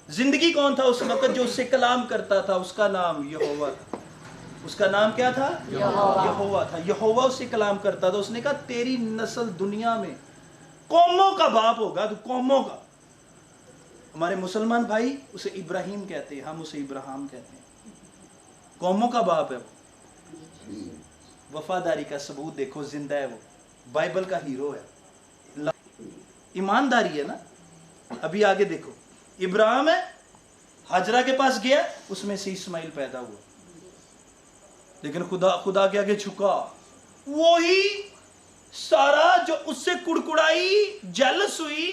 زندگی کون تھا اس وقت جو اس سے کلام کرتا تھا؟ اس کا نام یہوہ تھا. اس کا نام کیا تھا؟ یہوہ تھا. یہوہ اس سے کلام کرتا تھا. اس نے کہا تیری نسل دنیا میں قوموں کا باپ ہوگا, تو قوموں کا. ہمارے مسلمان بھائی اسے ابراہیم کہتے ہیں, ہم اسے ابراہیم کہتے ہیں. قوموں کا باپ ہے وہ. وفاداری کا ثبوت دیکھو, زندہ ہے وہ, بائبل کا ہیرو ہے. ایمانداری ہے نا. ابھی آگے دیکھو, ابراہیم ہے, حجرہ کے پاس گیا, اس میں سے اسماعیل پیدا ہوا. لیکن خدا کے آگے جھکا. وہی سارا جو اس سے کڑکڑائی, جیلس ہوئی,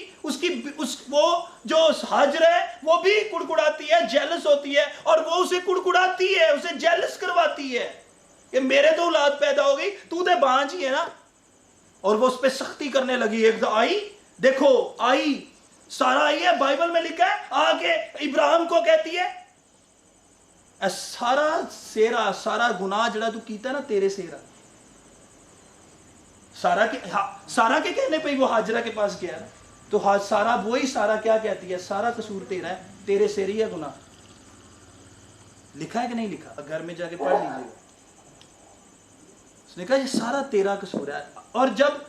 وہ جو حاجر ہے وہ بھی کڑکڑاتی ہے, جیلس ہوتی ہے, اور وہ اسے کڑکڑاتی ہے, اسے جیلس کرواتی ہے کہ میرے تو اولاد پیدا ہو گئی, تو تے بانجھ ہی ہے نا. اور وہ اس پہ سختی کرنے لگی. ایک آئی, دیکھو آئی, सारा आई है, बाइबल में लिखा है, आके इब्राहिम को कहती है सारा सेरा, सारा गुनाह जड़ा तू कीता ना तेरे सेरा। सारा के कहने पे वो हाजरा के पास गया ना, तो सारा वही सारा क्या कहती है, सारा कसूर तेरा है, तेरे सेरी है गुनाह। लिखा है कि नहीं लिखा? घर में जाके पढ़ लीजिएगा। उसने कहा ये सारा तेरा कसूर है। और जब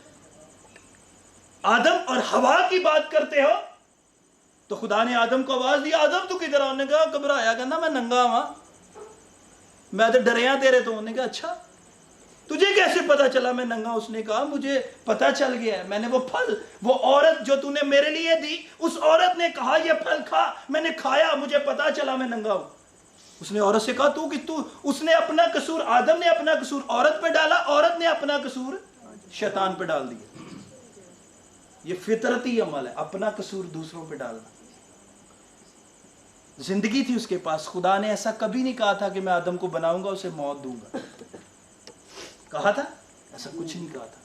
आदम और हवा की बात करते हो तो खुदा ने आदम को आवाज दी, आदम तू किधर? उन्होंने कहा घबराया, कहना मैं नंगा हुआ, मैं तो डरिया तेरे तो। उन्होंने कहा अच्छा तुझे कैसे पता चला मैं नंगा? उसने कहा मुझे पता चल गया है, मैंने वो फल, वो औरत जो तूने मेरे लिए दी, उस औरत ने कहा ये फल खा, मैंने खाया, मुझे पता चला मैं नंगा हूं। उसने औरत से कहा तू उसने अपना कसूर, आदम ने अपना कसूर औरत पे डाला, औरत ने अपना कसूर शैतान पे डाल दिया। ये फितरती अमल है, अपना कसूर दूसरों पे डालना। जिंदगी थी उसके पास, खुदा ने ऐसा कभी नहीं कहा था कि मैं आदम को बनाऊंगा उसे मौत दूंगा। कहा था? ऐसा कुछ नहीं कहा था।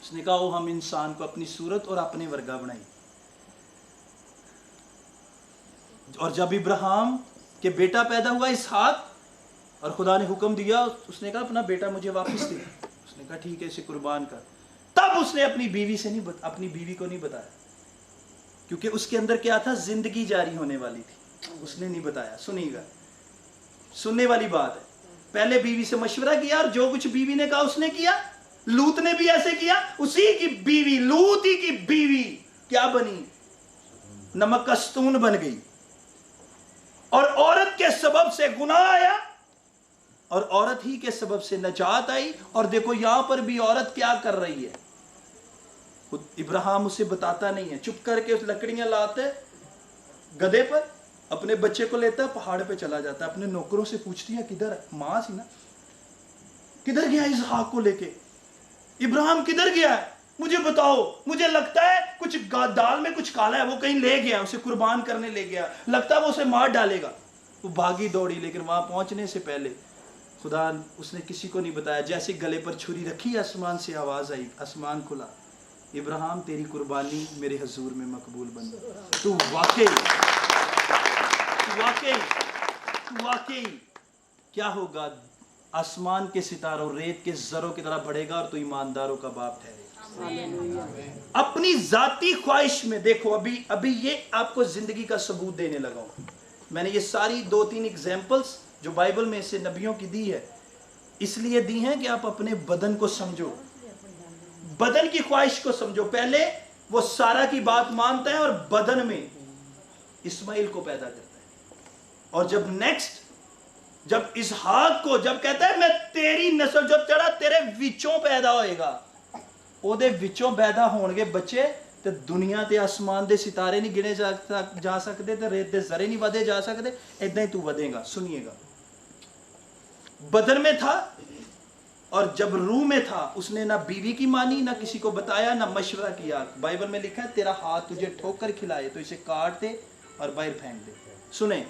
उसने कहा वो हम इंसान को अपनी सूरत और अपने वर्गा बनाई। और जब इब्राहिम के बेटा पैदा हुआ इसहाक, और खुदा ने हुक्म दिया, उसने कहा अपना बेटा मुझे वापस दे। उसने कहा ठीक है इसे कुर्बान कर। तब उसने अपनी बीवी से नहीं अपनी बीवी को नहीं बताया, क्योंकि उसके अंदर क्या था, जिंदगी जारी होने वाली थी, उसने नहीं बताया। सुनिएगा, सुनने वाली बात है। पहले बीवी से मशवरा किया और जो कुछ बीवी ने कहा उसने किया। लूत ने भी ऐसे किया, उसी की बीवी, लूत ही की बीवी क्या बनी, नमकस्तून बन गई। और औरत के सबब से गुनाह आया और औरत ही के सबब से नजात आई। और देखो यहां पर भी औरत क्या कर रही है, इब्राहिम उसे बताता नहीं है, चुप करके उस लकड़ियां लाते गधे पर, अपने बच्चे को लेता है, पहाड़ पे चला जाता है, अपने नौकरों से पूछती है किधर है, मां सी ना, किधर गया इसहाक को लेके, इब्राहिम किधर गया है, मुझे बताओ, मुझे लगता है कुछ दाल में कुछ काला है, वो कहीं ले गया, उसे कुर्बान करने ले गया, लगता है वो उसे मार डालेगा। वो भागी दौड़ी, लेकिन वहां पहुंचने से पहले खुदा उसने किसी को नहीं बताया। जैसे गले पर छुरी रखी, आसमान से आवाज आई, आसमान खुला, इब्राहिम तेरी कुर्बानी मेरे हजूर में मकबूल बन गई। तू वाकई क्या होगा, आसमान के सितारों रेत के जरों की तरह बढ़ेगा और तू ईमानदारों का बाप ठहरेगा। अपनी जाती ख्वाहिश में देखो, अभी ये आपको जिंदगी का सबूत देने लगा हूं। मैंने ये सारी 2-3 एग्जाम्पल्स जो बाइबल में से नबियों की दी है, इसलिए दी हैं कि आप अपने बदन को समझो, बदन की ख्वाहिश को समझो। पहले वो सारा की बात मानता है और बदन में इस्माइल को पैदा करता है। और जब इसहाक को जब कहता है मैं तेरी नस्ल जो तेरा तेरे विचों पैदा होएगा, ओदे विचों पैदा होणगे बच्चे, ते दुनिया ते आसमान दे सितारे नहीं गिने जा सकते, ते रेत दे जरे नहीं वधे जा सकते, इदां ही तू वधेगा। सुनिएगा, बदन में था और जब रूह में था, उसने ना बीवी की मानी, ना किसी को बताया, ना मशवरा किया। बाइबल में लिखा है तेरा हाथ तुझे ठोकर खिलाए तो इसे काट दे और बाहर फेंक दे। सुने,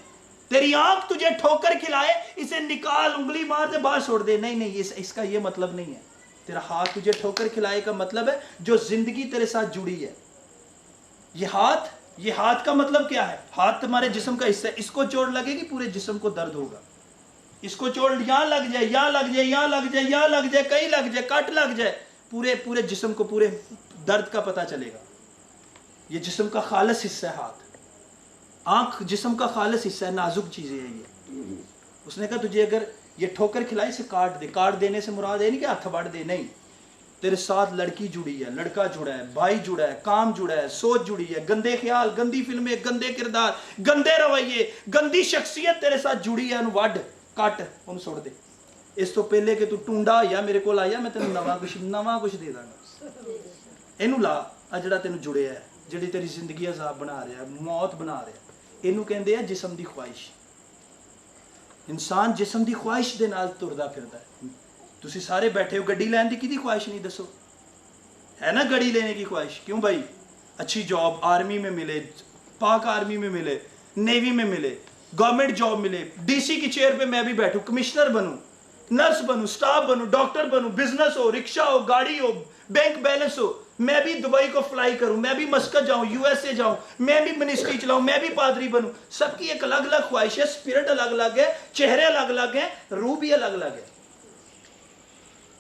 तेरी आंख तुझे ठोकर खिलाए, इसे निकाल, उंगली मार दे, बाहर छोड़ दे। नहीं, इसका ये मतलब नहीं है। तेरा हाथ तुझे ठोकर खिलाए का मतलब है जो जिंदगी तेरे साथ जुड़ी है। ये हाथ का मतलब क्या है? हाथ तुम्हारे जिस्म का हिस्सा है, इसको चोट लगेगी पूरे जिस्म को दर्द होगा। इसको चोट यहां लग जाए, यहां लग जाए, यहां लग जाए, यहां लग जाए, कहीं लग जाए, कट लग जाए, पूरे जिस्म को पूरे दर्द का पता चलेगा। ये जिस्म का खालिस हिस्सा है हाथ। आंख जिस्म का खालिस हिस्सा है, नाजुक चीजें हैं ये। उसने कहा तुझे अगर ये ठोकर खिलाई से काट दे। काट देने से मुराद है नहीं कि हाथ बढ़ दे, नहीं। तेरे साथ लड़की जुड़ी है, लड़का जुड़ा है, भाई जुड़ा है, काम जुड़ा है, सोच जुड़ी है, गंदे ख्याल, गंदी फिल्में, गंदे किरदार, गंदे रवैये, गंदी शख्सियत तेरे साथ जुड़ी है। वड कट उन सुट दे। इस तो पहले कि तू टूंडा या मेरे को आया, मैं तेन नवा कुछ दे दांगा। इनू ला, आ जिहड़ा तेन जुड़िया है, जिहड़ी तेरी जिंदगी अजाब बना रहा है, मौत बना रहा है, इनू कहंदे आ जिस्म दी ख्वाहिश। इंसान जिस्म दी ख्वाहिश दे नाल तुरदा फिरदा है। तुसी सारे बैठे हो, गड्डी लैन दी किहदी ख्वाहिश नहीं दसो? है ना गाड़ी लेने की ख्वाहिश? क्यों भाई? अच्छी जॉब आर्मी में मिले, पाक आर्मी में मिले, नेवी में मिले, गवर्नमेंट जॉब मिले, डीसी की चेयर पे मैं भी बैठूं, कमिश्नर बनूं, नर्स बनूं, स्टाफ बनूं, डॉक्टर बनूं, बिजनेस हो, रिक्शा हो, गाड़ी हो, बैंक बैलेंस हो, मैं भी दुबई को फ्लाई करूं, मैं भी मस्कत जाऊं, यूएसए जाऊं, मैं भी मिनिस्ट्री चलाऊं, मैं भी पादरी बनूं। सबकी एक अलग अलग ख्वाहिश है, स्पिरिट अलग अलग है, चेहरे अलग अलग हैं, रूह भी अलग अलग है।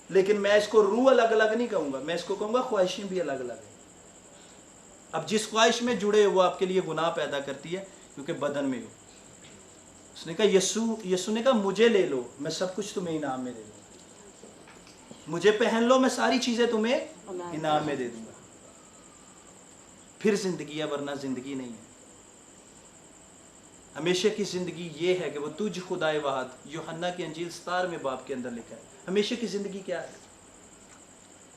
लेकिन मैं इसको रूह अलग अलग नहीं कहूंगा, मैं इसको कहूंगा ख्वाहिशें भी अलग अलग है। अब जिस ख्वाहिश में जुड़े हो वो आपके लिए गुनाह पैदा करती है, क्योंकि बदन में हो। उसने कहा यीशु ने कहा मुझे ले लो, मैं सब कुछ तुम्हें इनाम में दे दूंगा, मुझे पहन लो, मैं सारी चीजें तुम्हें इनाम में दे दूंगा। फिर जिंदगी है, वरना जिंदगी नहीं है। हमेशा की जिंदगी ये है कि वो तुझ खुदाए वाहद, यूहन्ना की अंजील 17वें बाब के अंदर लिखा है। हमेशा की जिंदगी क्या है?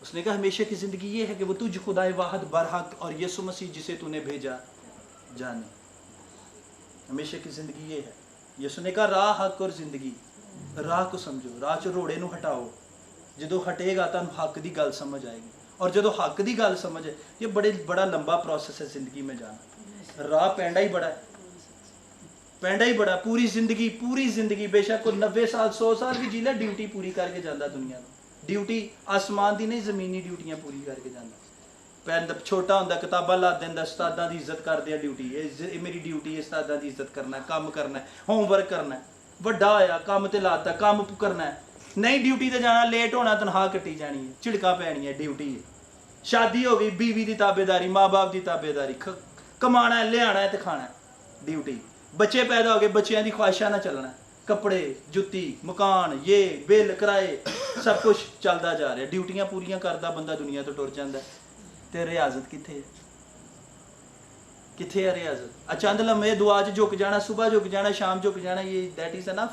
उसने कहा हमेशा की जिंदगी ये है कि वो तुझ खुदाए वाहद बरहक और यीशु मसीह जिसे तूने भेजा जाने। हमेशा की जिंदगी ये है। यीशु ने कहा राह हक और जिंदगी, राह को समझो, राह चो रोड़े नूं हटाओ, जदों हटेगा तुहानूं हक दी गल समझ आएगी। और जदों हक दी गल समझ, ये बड़ा लंबा प्रोसेस है जिंदगी में जाना। राह पैंडा ही बड़ा है, पैंडा ही बड़ा। पूरी जिंदगी बेशक कोई 90 साल 100 साल भी जी ले, ड्यूटी पूरी करके जाता दुनिया में। ड्यूटी आसमान दी नहीं, जमीनी ड्यूटियां पूरी करके जाता। पैंदा छोटा होंदा किताबां ला देंदा, उस्तादां दी इज्जत करदे आ, ड्यूटी ये मेरी ड्यूटी है, उस्तादां दी इज्जत करना है, काम करना है, होमवर्क करना है। वड्डा होया काम ते लाता, काम करना है। नहीं ड्यूटी ते जाना, लेट होना, तनख्वाह कट्टी जानी है, झिड़का पैनी है, ड्यूटी है। शादी हो गई, बीवी दी ताबेदारी, माँ बाप दी ताबेदारी, कमाना है, लियाना है ते खाना है, ड्यूटी। बच्चे पैदा हो गए, बच्चों की ख्वाहिशां ना चलना, कपड़े, जुत्ती, मकान, ये बिल, किराए, सब कुछ चलता जा रहा है। ड्यूटियां पूरियां करता बंदा दुनिया तो टुर जाता है। ते रियाजत किथे है? किथे है रियाजत? चंद लम्हे दुआ च झुक जाना, सुबह झुक जाना, शाम झुक जाना, ये दैट इज एनफ।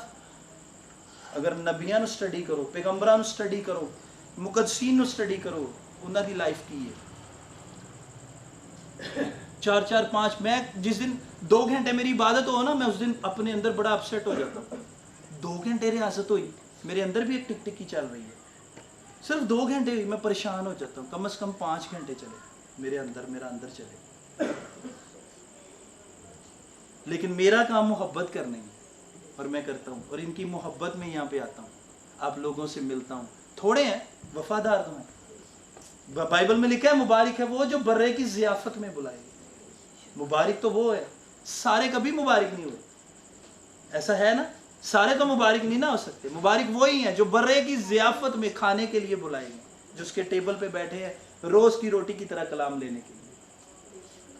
अगर नबियां नूं स्टडी करो, पैगंबरां नूं स्टडी करो, मुकद्दसीन नूं स्टडी करो, उन्हां दी लाइफ की है। 4-4 5 मैं जिस दिन 2 घंटे मेरी इबादत हो ना, मैं उस दिन अपने अंदर बड़ा अपसेट हो जाता हूँ। 2 घंटे रियाजत हुई, मेरे अंदर भी एक टिक टिकी चल रही है। सिर्फ 2 घंटे हुई, मैं परेशान हो जाता हूँ। कम से कम 5 घंटे चले मेरा अंदर चले। लेकिन मेरा काम मोहब्बत करनी है और मैं करता हूँ, और इनकी मोहब्बत में यहाँ पे आता हूँ, आप लोगों से मिलता हूँ। थोड़े हैं, वफादार तो हैं। बाइबल में लिखा है मुबारक है वो जो बर्रे की ज़ियाफत में बुलाए। मुबारक तो वो है, सारे कभी मुबारक नहीं हुए, ऐसा है ना? सारे तो मुबारक नहीं ना हो सकते। मुबारक वही हैं जो बर्रे की ज़ियाफत में खाने के लिए बुलाएंगे, जो उसके टेबल पे बैठे हैं रोज़ की रोटी की तरह कलाम लेने के लिए।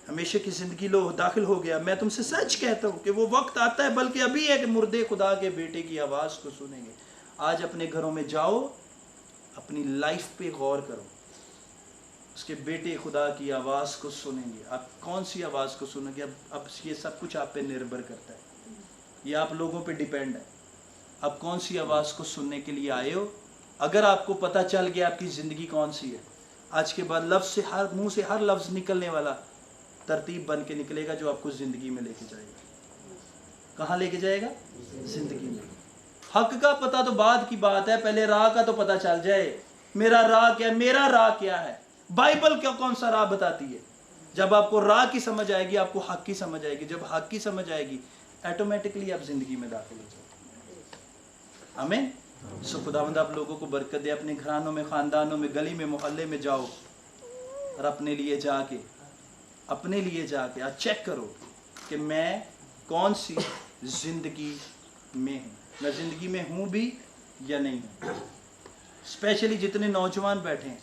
हमेशा की ज़िंदगी लो दाखिल हो गया। मैं तुमसे सच कहता हूँ कि वो वक्त आता है, बल्कि अभी है, कि मुर्दे खुदा के बेटे की आवाज़ को सुनेंगे। आज अपने घरों में जाओ, अपनी लाइफ पे गौर करो, उसके बेटे खुदा की आवाज़ को सुनेंगे। आप कौन सी आवाज़ को सुनेंगे? अब ये सब कुछ आप पे निर्भर करता है, ये आप लोगों पे डिपेंड है। आप कौन सी आवाज़ को सुनने के लिए आए हो? अगर आपको पता चल गया आपकी ज़िंदगी कौन सी है, आज के बाद लफ्ज़ से मुंह से हर लफ्ज़ निकलने वाला तरतीब बन के निकलेगा जो आपको ज़िंदगी में लेके जाएगा। कहाँ लेके जाएगा? ज़िंदगी में। हक का पता तो बाद की बात है, पहले राह का तो पता चल जाए। मेरा राह क्या है? मेरा राह क्या है? बाइबल क्या कौन सा राह बताती है? जब आपको राह की समझ आएगी, आपको हक की समझ आएगी। जब हक की समझ आएगी, ऑटोमेटिकली आप जिंदगी में दाखिल हो जाओगे। आमीन। सो खुदावंद आप लोगों को बरकत दे। अपने घरानों में, खानदानों में, गली में, मोहल्ले में जाओ और अपने लिए जाके आज चेक करो कि मैं कौन सी जिंदगी में हूँ। मैं जिंदगी में हूँ भी या नहीं हूँ। स्पेशली जितने नौजवान बैठे हैं,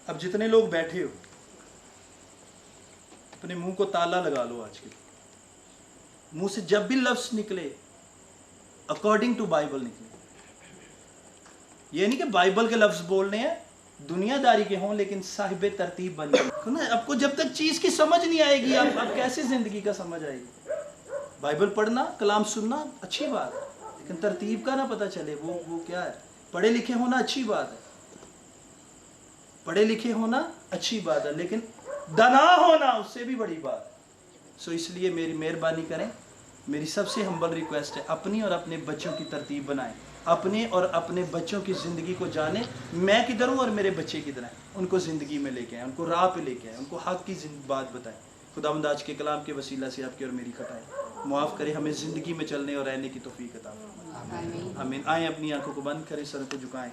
अब जितने लोग बैठे हो, अपने मुंह को ताला लगा लो। आज के मुंह से जब भी लफ्ज निकले, अकॉर्डिंग टू बाइबल निकले। ये नहीं कि बाइबल के लफ्ज बोलने हैं, दुनियादारी के हों, लेकिन साहिब तरतीब बन गए। आपको जब तक चीज की समझ नहीं आएगी, आप कैसे जिंदगी का समझ आएगी? बाइबल पढ़ना, कलाम सुनना अच्छी बात है, लेकिन तरतीब का ना पता चले वो क्या है। पढ़े लिखे होना अच्छी बात है, पढ़े लिखे होना अच्छी बात है, लेकिन दाना होना उससे भी बड़ी बात है। सो इसलिए मेरी मेहरबानी करें, मेरी सबसे हम्बल रिक्वेस्ट है, अपनी और अपने बच्चों की तरतीब बनाएं। अपने और अपने बच्चों की ज़िंदगी को जाने, मैं किधर हूँ और मेरे बच्चे किधर हैं। उनको ज़िंदगी में लेके आए, उनको राह पे लेके आए, उनको हक की बात बताएं। खुदावंद आज के कलाम के वसीला से आपकी और मेरी खटाएं। मुआफ़ करे, हमें ज़िंदगी में चलने और रहने की तौफीक अता फरमाए। आमीन। आएँ अपनी आंखों को बंद करें, सर को झुकाएं।